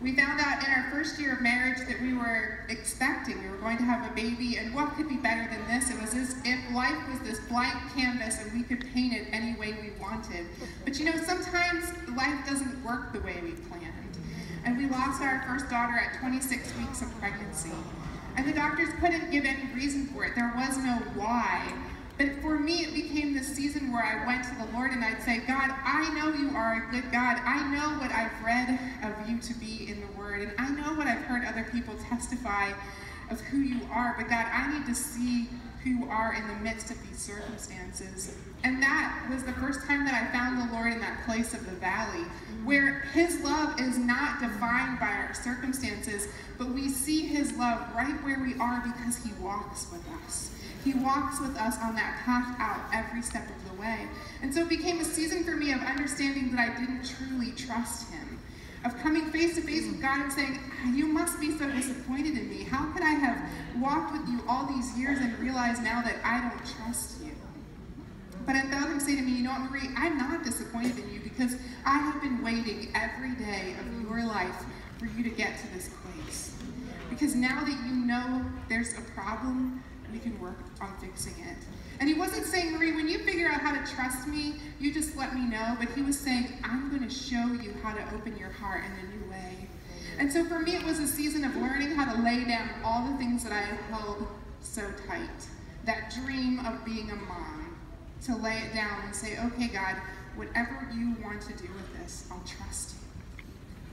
We found out in our first year of marriage that we were expecting, we were going to have a baby, and what could be better than this? It was as if life was this blank canvas and we could paint it any way we wanted. But you know, sometimes life doesn't work the way we planned. And we lost our first daughter at 26 weeks of pregnancy. And the doctors couldn't give any reason for it. There was no why. But for me, it became this season where I went to the Lord and I'd say, God, I know you are a good God. I know what I've read of you to be in the Word. And I know what I've heard other people testify of who you are. But God, I need to see who you are in the midst of these circumstances. And that was the first time that I found the Lord in that place of the valley, where his love is not defined by our circumstances, but we see his love right where we are because he walks with us. He walks with us on that path out every step of the way. And so it became a season for me of understanding that I didn't truly trust him, of coming face to face with God and saying, you must be so disappointed in me. How could I have walked with you all these years and realized now that I don't trust you? But I felt him say to me, you know what, Marie, I'm not disappointed in you because I have been waiting every day of your life for you to get to this place. Because now that you know there's a problem, we can work on fixing it. And he wasn't saying, Marie, when you figure out how to trust me, you just let me know. But he was saying, I'm going to show you how to open your heart in a new way. And so for me, it was a season of learning how to lay down all the things that I had held so tight. That dream of being a mom. To lay it down and say, okay, God, whatever you want to do with this, I'll trust you.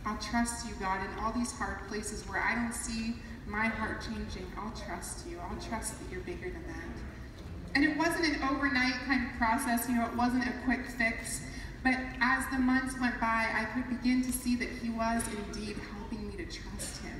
I'll trust you, God, in all these hard places where I don't see my heart changing. I'll trust you. I'll trust that you're bigger than that. And it wasn't an overnight kind of process, you know, it wasn't a quick fix. But as the months went by, I could begin to see that he was indeed helping me to trust him.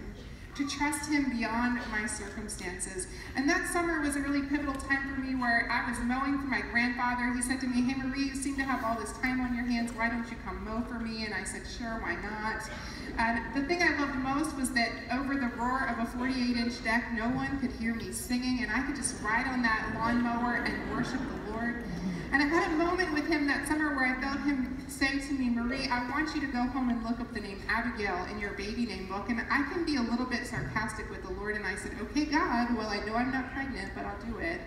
To trust him beyond my circumstances. And that summer was a really pivotal time for me where I was mowing for my grandfather. He said to me, hey Marie, you seem to have all this time on your hands. Why don't you come mow for me? And I said, sure, why not? And the thing I loved most was that over the roar of a 48-inch deck, no one could hear me singing, and I could just ride on that lawnmower and worship the Lord. And I had a moment with him that summer where I felt him say to me, Marie, I want you to go home and look up the name Abigail in your baby name book. And I can be a little bit sarcastic with the Lord. And I said, okay, God, well, I know I'm not pregnant, but I'll do it.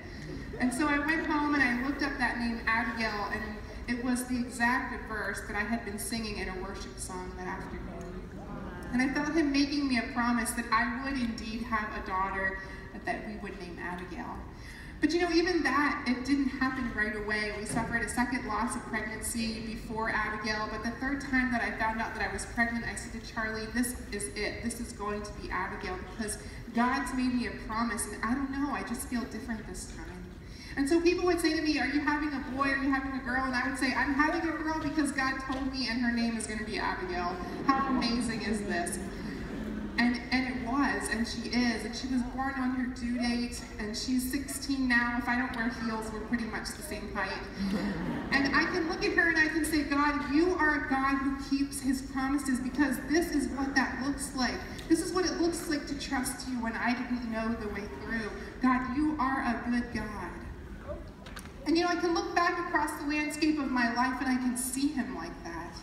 And so I went home and I looked up that name Abigail, and it was the exact verse that I had been singing in a worship song that afternoon. And I felt him making me a promise that I would indeed have a daughter that we would name Abigail. But you know, even that, it didn't happen right away. We suffered a second loss of pregnancy before Abigail, but the third time that I found out that I was pregnant, I said to Charlie, this is it. This is going to be Abigail because God's made me a promise, and I don't know, I just feel different this time. And so people would say to me, are you having a boy, are you having a girl? And I would say, I'm having a girl because God told me, and her name is going to be Abigail. How amazing is this? And it was, and she is, and she was born on her due date, and she's 16 now. If I don't wear heels, we're pretty much the same height. And I can look at her and I can say, God, you are a God who keeps his promises, because this is what that looks like. This is what it looks like to trust you when I didn't know the way through. God, you are a good God. And you know, I can look back across the landscape of my life and I can see him like that.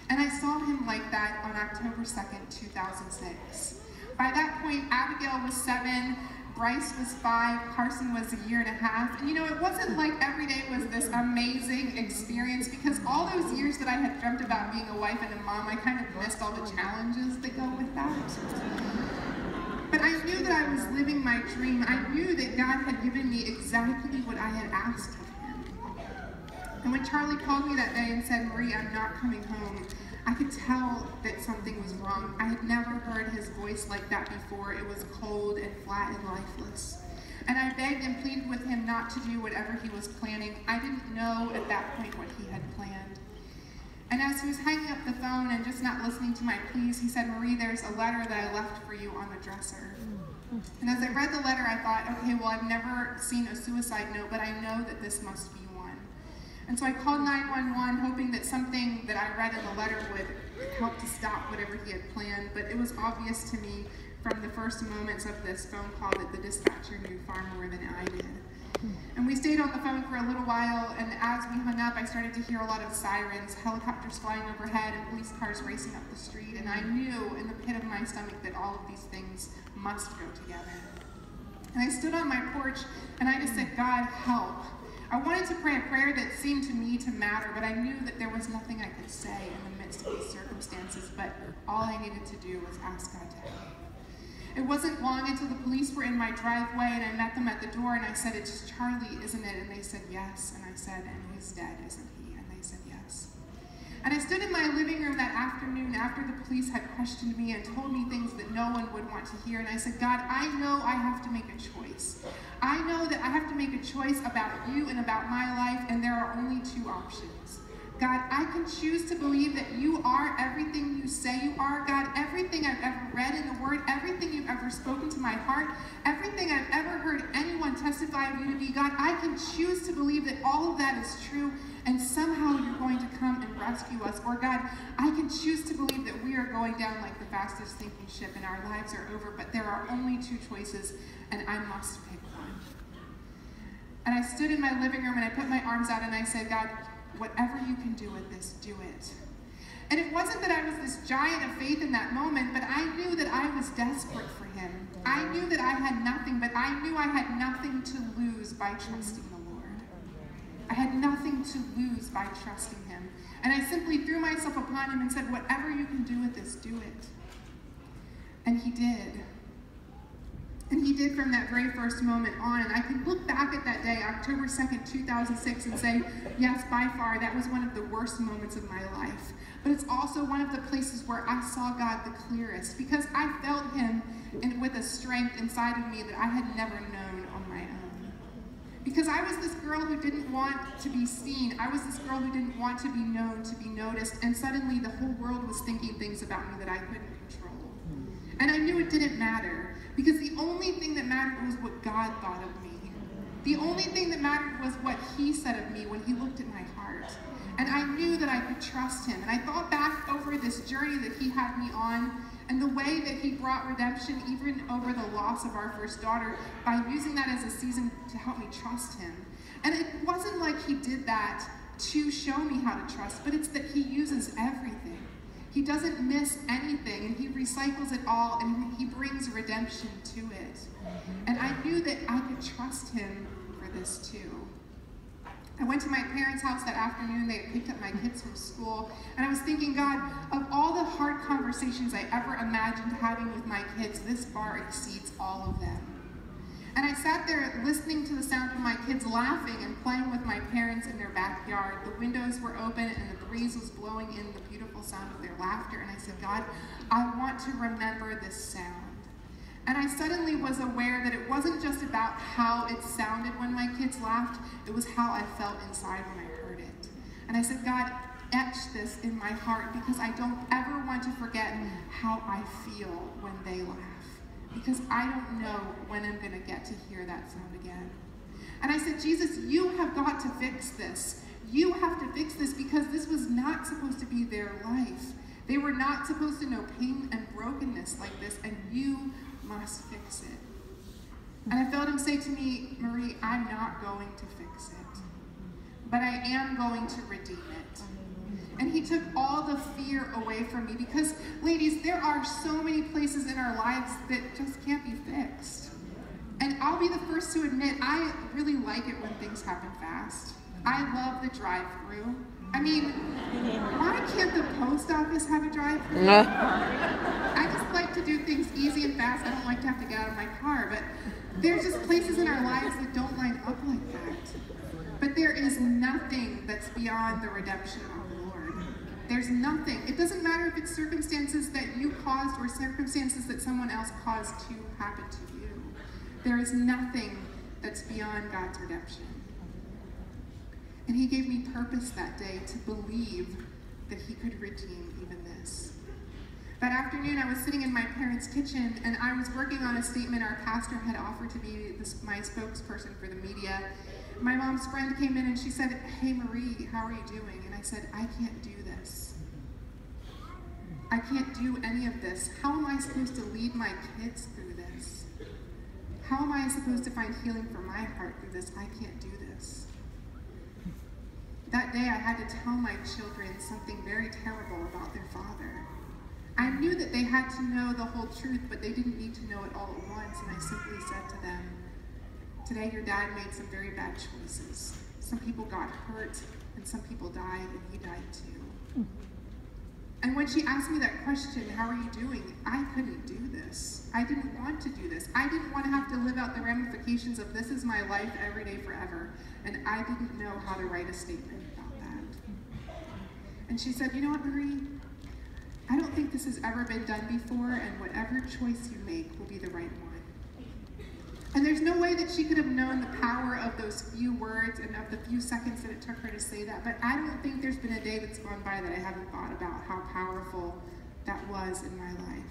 And I saw him like that on October 2nd, 2006. By that point, Abigail was 7, Bryce was 5, Carson was a year and a half. And you know, it wasn't like every day was this amazing experience, because all those years that I had dreamt about being a wife and a mom, I kind of missed all the challenges that go with that. But I knew that I was living my dream. I knew that God had given me exactly what I had asked of him. And when Charlie called me that day and said, Marie, I'm not coming home, I could tell that something was wrong. I had never heard his voice like that before. It was cold and flat and lifeless. And I begged and pleaded with him not to do whatever he was planning. I didn't know at that point what he had planned. And as he was hanging up the phone and just not listening to my pleas, he said, Marie, there's a letter that I left for you on the dresser. And as I read the letter, I thought, okay, well, I've never seen a suicide note, but I know that this must be one. And so I called 911, hoping that something that I read in the letter would help to stop whatever he had planned. But it was obvious to me from the first moments of this phone call that the dispatcher knew far more than I did. And we stayed on the phone for a little while, and as we hung up, I started to hear a lot of sirens, helicopters flying overhead, and police cars racing up the street, and I knew in the pit of my stomach that all of these things must go together. And I stood on my porch, and I just said, God, help. I wanted to pray a prayer that seemed to me to matter, but I knew that there was nothing I could say in the midst of these circumstances, but all I needed to do was ask God to help. It wasn't long until the police were in my driveway, and I met them at the door, and I said, it's Charlie, isn't it? And they said, yes. And I said, and he's dead, isn't he? And they said, yes. And I stood in my living room that afternoon after the police had questioned me and told me things that no one would want to hear, and I said, God, I know I have to make a choice. I know that I have to make a choice about you and about my life, and there are only two options. God, I can choose to believe that you are everything you say you are. God, everything I've ever read in the Word, everything you've ever spoken to my heart, everything I've ever heard anyone testify of you to be, God, I can choose to believe that all of that is true, and somehow you're going to come and rescue us. Or God, I can choose to believe that we are going down like the fastest sinking ship and our lives are over, but there are only two choices, and I must pick one. And I stood in my living room, and I put my arms out, and I said, God, whatever you can do with this, do it. And it wasn't that I was this giant of faith in that moment, but I knew that I was desperate for him. I knew that I had nothing, but I knew I had nothing to lose by trusting the Lord. I had nothing to lose by trusting him. And I simply threw myself upon him and said, whatever you can do with this, do it. And he did. And he did from that very first moment on. And I can look back at that day, October 2nd, 2006, and say, yes, by far, that was one of the worst moments of my life. But it's also one of the places where I saw God the clearest, because I felt him with a strength inside of me that I had never known on my own. Because I was this girl who didn't want to be seen. I was this girl who didn't want to be known, to be noticed. And suddenly the whole world was thinking things about me that I couldn't control. And I knew it didn't matter, because the only thing that mattered was what God thought of me. The only thing that mattered was what he said of me when he looked at my heart. And I knew that I could trust him. And I thought back over this journey that he had me on, and the way that he brought redemption even over the loss of our first daughter by using that as a season to help me trust him. And it wasn't like he did that to show me how to trust, but it's that he uses everything. He doesn't miss anything, and he recycles it all, and he brings redemption to it. And I knew that I could trust him for this too. I went to my parents' house that afternoon. They had picked up my kids from school, and I was thinking, God, of all the hard conversations I ever imagined having with my kids, this far exceeds all of them. And I sat there listening to the sound of my kids laughing and playing with my parents in their backyard. The windows were open, and the breeze was blowing in the beautiful sound of their laughter. And I said, God, I want to remember this sound. And I suddenly was aware that it wasn't just about how it sounded when my kids laughed, it was how I felt inside when I heard it. And I said, God, etch this in my heart, because I don't ever want to forget how I feel when they laugh. Because I don't know when I'm going to get to hear that sound again. And I said, Jesus, you have got to fix this. You have to fix this, because this was not supposed to be their life. They were not supposed to know pain and brokenness like this, and you must fix it. And I felt him say to me, Marie, I'm not going to fix it, but I am going to redeem it. And he took all the fear away from me, because, ladies, there are so many places in our lives that just can't be fixed. And I'll be the first to admit, I really like it when things happen fast. I love the drive-through. I mean, why can't the post office have a drive-through? I just like to do things easy and fast. I don't like to have to get out of my car, but there's just places in our lives that don't line up like that. But there is nothing that's beyond the redemption of the Lord. There's nothing. It doesn't matter if it's circumstances that you caused or circumstances that someone else caused to happen to you. There is nothing that's beyond God's redemption. And he gave me purpose that day to believe that he could redeem even this. That afternoon, I was sitting in my parents' kitchen, and I was working on a statement our pastor had offered to be my spokesperson for the media. My mom's friend came in and she said, hey, Marie, how are you doing? And I said, I can't do this. I can't do any of this. How am I supposed to lead my kids through this? How am I supposed to find healing for my heart through this? I can't do this. That day I had to tell my children something very terrible about their father. I knew that they had to know the whole truth, but they didn't need to know it all at once, and I simply said to them, today your dad made some very bad choices. Some people got hurt, and some people died, and he died too. And when she asked me that question, how are you doing? I couldn't do this. I didn't want to do this. I didn't want to have to live out the ramifications of this is my life every day forever. And I didn't know how to write a statement about that. And she said, you know what, Marie? I don't think this has ever been done before, and whatever choice you make will be the right one. And there's no way that she could have known the power of those few words and of the few seconds that it took her to say that, but I don't think there's been a day that's gone by that I haven't thought about how powerful that was in my life.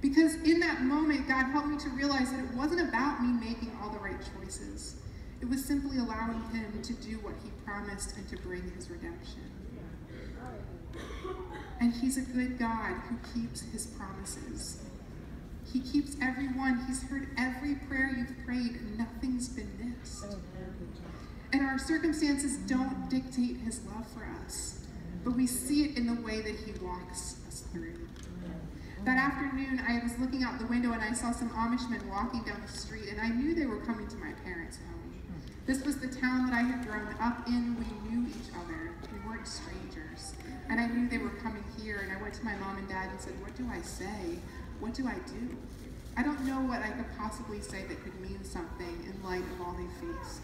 Because in that moment, God helped me to realize that it wasn't about me making all the right choices. It was simply allowing him to do what he promised and to bring his redemption. And he's a good God who keeps his promises. He keeps everyone. He's heard every prayer you've prayed, and nothing's been missed. And our circumstances don't dictate his love for us, but we see it in the way that he walks us through. That afternoon, I was looking out the window and I saw some Amish men walking down the street, and I knew they were coming to my parents' home. This was the town that I had grown up in. We knew each other. We weren't strangers. And I knew they were coming here, and I went to my mom and dad and said, what do I say? What do I do? I don't know what I could possibly say that could mean something in light of all they faced.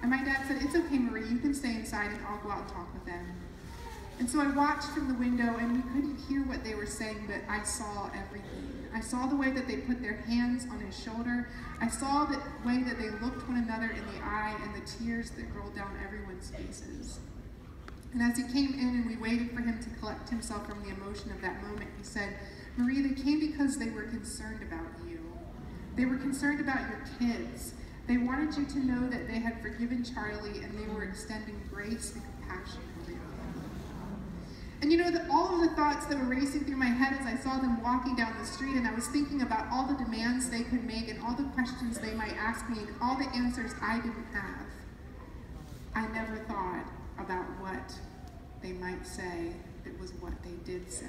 And my dad said, it's okay, Marie, you can stay inside and I'll go out and talk with them. And so I watched from the window, and we couldn't hear what they were saying, but I saw everything. I saw the way that they put their hands on his shoulder. I saw the way that they looked one another in the eye and the tears that rolled down everyone's faces. And as he came in and we waited for him to collect himself from the emotion of that moment, he said, Marie, they came because they were concerned about you. They were concerned about your kids. They wanted you to know that they had forgiven Charlie and they were extending grace and compassion over you. And you know, all of the thoughts that were racing through my head as I saw them walking down the street, and I was thinking about all the demands they could make and all the questions they might ask me and all the answers I didn't have. I never thought about what they might say that was what they did say.